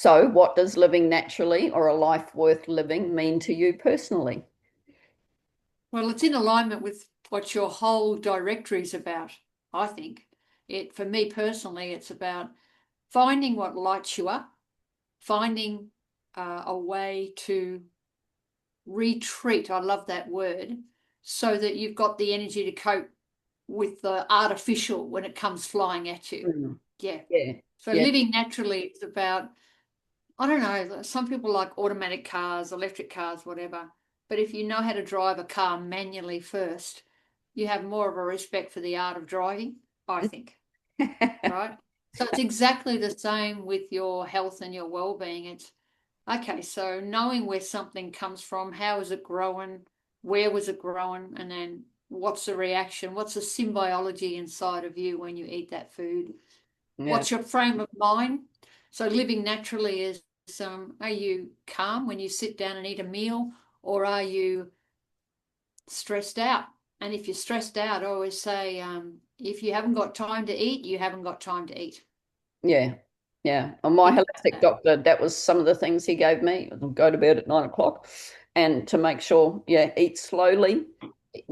So, what does living naturally or a life worth living mean to you personally? Well, it's in alignment with what your whole directory is about, I think. For me personally, it's about finding what lights you up, finding a way to retreat. I love that word, so that you've got the energy to cope with the artificial when it comes flying at you. Mm. Yeah. Yeah, So yeah, living naturally is about, I don't know, some people like automatic cars, electric cars, whatever. But if you know how to drive a car manually first, you have more of a respect for the art of driving, I think, right? So it's exactly the same with your health and your well-being. It's okay, so knowing where something comes from, how is it growing, where was it growing, and then what's the reaction, what's the symbiology inside of you when you eat that food? yeah. What's your frame of mind? So living naturally is are you calm when you sit down and eat a meal, or are you stressed out? And if you're stressed out, I always say, if you haven't got time to eat, you haven't got time to eat. Yeah, yeah. On my Think holistic about doctor, that was some of the things he gave me. Go to bed at 9 o'clock, and to make sure, yeah, eat slowly,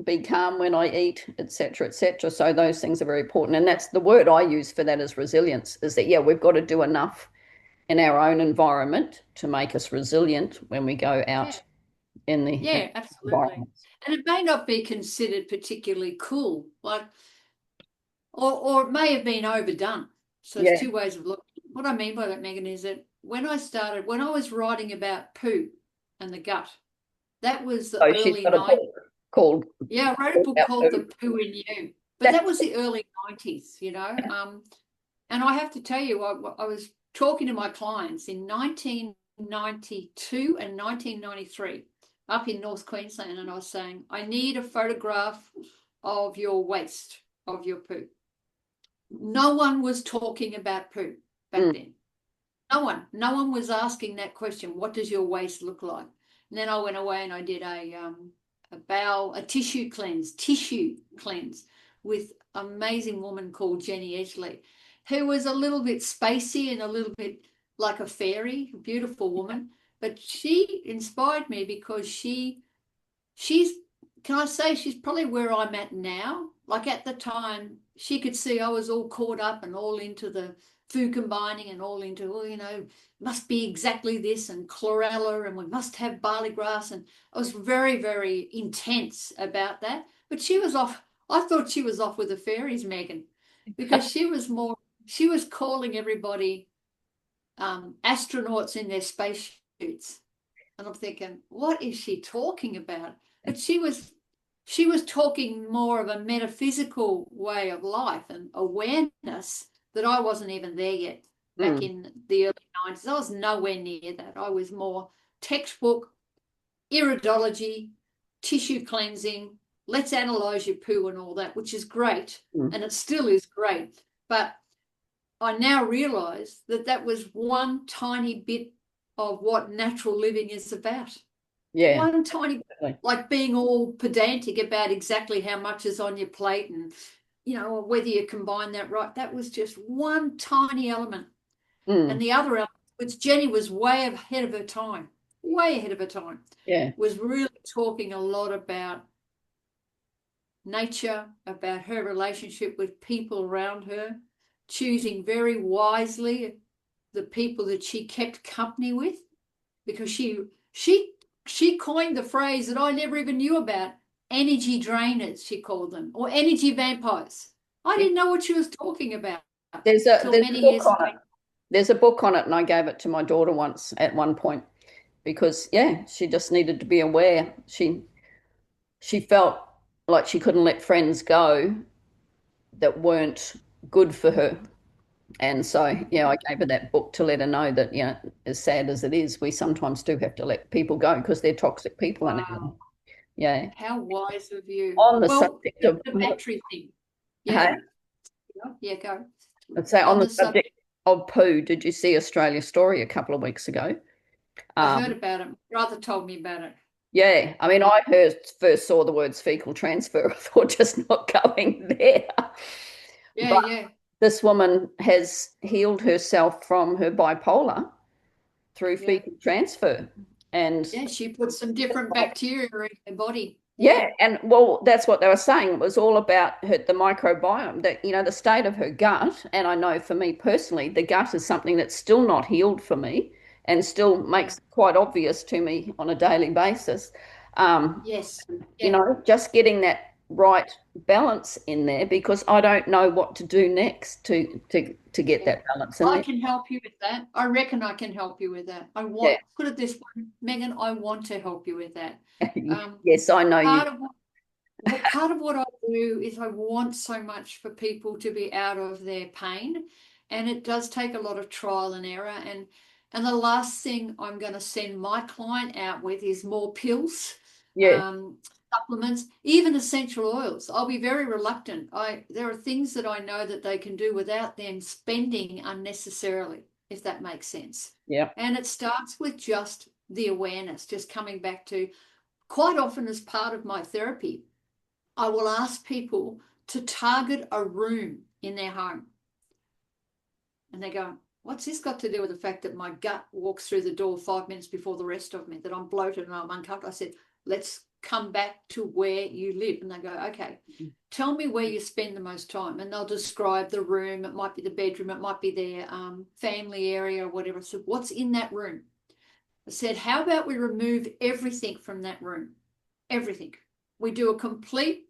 be calm when I eat, etc., etc. So those things are very important, and that's the word I use for that is resilience. Is that yeah, we've got to do enough in our own environment to make us resilient when we go that. out in the Yeah, absolutely. environment. And it may not be considered particularly cool, like, or it may have been overdone. So there's Yeah. two ways of looking. What I mean by that, Megan, is that when I was writing about poo and the gut, that was the So she's early got a 90s. book called Yeah, I wrote a book About called The Food. Poo in You, but that was the early 90s, you know. And I have to tell you, I was talking to my clients in 1992 and 1993 up in North Queensland, and I was saying, I need a photograph of your waste, of your poo. No one was talking about poo back Mm, then. No one was asking that question. What does your waste look like? And then I went away and I did a tissue cleanse with an amazing woman called Jenny Edgley, who was a little bit spacey and a little bit like a fairy, a beautiful woman. But she inspired me because she's can I say she's probably where I'm at now. Like at the time, she could see I was all caught up and all into the food combining and all into, oh, must be exactly this and chlorella and we must have barley grass. And I was very, very intense about that. But she was off. I thought she was off with the fairies, Megan, because she was calling everybody astronauts in their spacesuits. And I'm thinking, what is she talking about? But she was talking more of a metaphysical way of life and awareness that I wasn't even there yet back mm. in the early 90s. I was nowhere near that. I was more textbook, iridology, tissue cleansing, let's analyze your poo and all that, which is great. Mm. And it still is great. But I now realize that that was one tiny bit of what natural living is about. Yeah. One tiny, Definitely. like being all pedantic about exactly how much is on your plate and, whether you combine that right. That was just one tiny element. And Mm. the other element, which Jenny was way ahead of her time, Yeah. was really talking a lot about nature, about her relationship with people around her, choosing very wisely the people that she kept company with, because she coined the phrase that I never even knew about, energy drainers, she called them, or energy vampires. I Yeah. didn't know what she was talking about till There's a many book years on it. later. There's a book on it, and I gave it to my daughter once at one point because yeah, she just needed to be aware. She felt like she couldn't let friends go that weren't good for her. And so, yeah, I gave her that book to let her know that, as sad as it is, we sometimes do have to let people go because they're toxic people in our life. Wow, Yeah. how wise of you. On the Well, subject of, the battery thing. hey, Yeah, yeah, go. let's say on On the the subject, subject of poo, did you see Australia Story a couple of weeks ago? I heard Um, about it. My brother told me about it. yeah, I mean, I first saw the words fecal transfer. I thought just not going there. Yeah, But yeah. this woman has healed herself from her bipolar through Yeah. fecal transfer. And Yeah, she put some different bacteria in her body. Yeah. yeah, and well, that's what they were saying. It was all about the microbiome, that, the state of her gut. And I know for me personally, the gut is something that's still not healed for me and still Yeah. makes it quite obvious to me on a daily basis. Um, Yes. Yeah. just getting that right balance in there, because I don't know what to do next to get Yeah. that balance in I there. can help you with that. I reckon I can help you with that. Yeah. Put it this way, Megan, I want to help you with that. Yes, I know you. Part of part of what I do is I want so much for people to be out of their pain, and it does take a lot of trial and error. And the last thing I'm going to send my client out with is more pills, Yeah. um, supplements, even essential oils. I'll be very reluctant. There are things that I know that they can do without them spending unnecessarily, if that makes sense. Yeah. And it starts with just the awareness, just coming back to, quite often as part of my therapy, I will ask people to target a room in their home. And they go, what's this got to do with the fact that my gut walks through the door 5 minutes before the rest of me, that I'm bloated and I'm uncomfortable? I said, let's come back to where you live. And they go, okay, tell me where you spend the most time. And they'll describe the room. It might be the bedroom. It might be their family area or whatever. So what's in that room? I said, how about we remove everything from that room? Everything. We do a complete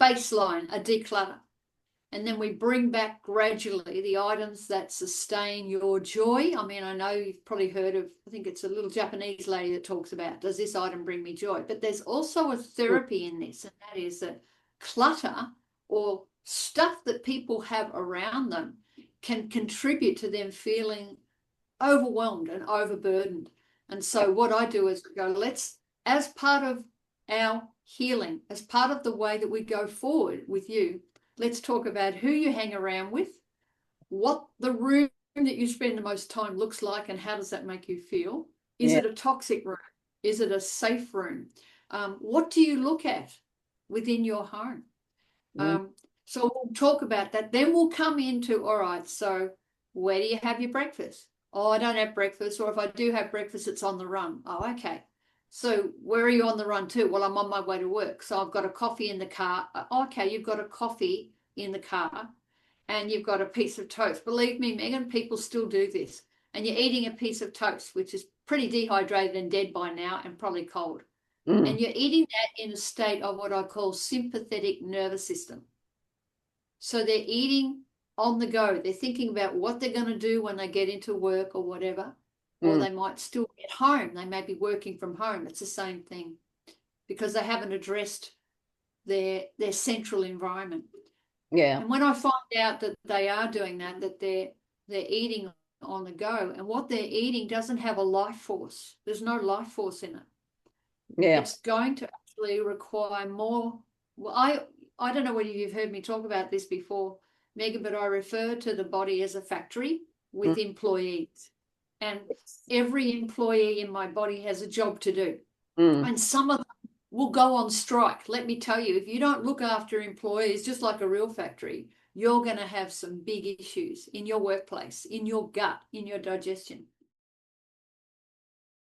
baseline, a declutter. And then we bring back gradually the items that sustain your joy. I mean, I know you've probably heard of, I think it's a little Japanese lady that talks about, does this item bring me joy? But there's also a therapy in this, and that is that clutter or stuff that people have around them can contribute to them feeling overwhelmed and overburdened. And so what I do is go, let's, as part of our healing, as part of the way that we go forward with you, let's talk about who you hang around with, what the room that you spend the most time looks like, and how does that make you feel? Is Yeah. it a toxic room? Is it a safe room? What do you look at within your home? Mm. So we'll talk about that. Then we'll come into, all right, so where do you have your breakfast? Oh, I don't have breakfast. Or if I do have breakfast, it's on the run. Oh, okay. So where are you on the run to? Well, I'm on my way to work. So I've got a coffee in the car. Okay, you've got a coffee in the car and you've got a piece of toast. Believe me, Megan, people still do this. And you're eating a piece of toast, which is pretty dehydrated and dead by now and probably cold. Mm. And you're eating that in a state of what I call sympathetic nervous system. So they're eating on the go. They're thinking about what they're going to do when they get into work or whatever. Or Mm. they might still be at home. They may be working from home. It's the same thing because they haven't addressed their central environment. Yeah. And when I find out that they are doing that, that they're eating on the go, and what they're eating doesn't have a life force. There's no life force in it. Yeah. It's going to actually require more. Well, I don't know whether you've heard me talk about this before, Megan, but I refer to the body as a factory Mm. with employees. And every employee in my body has a job to do. Mm. And some of them will go on strike. Let me tell you, if you don't look after employees, just like a real factory, you're going to have some big issues in your workplace, in your gut, in your digestion.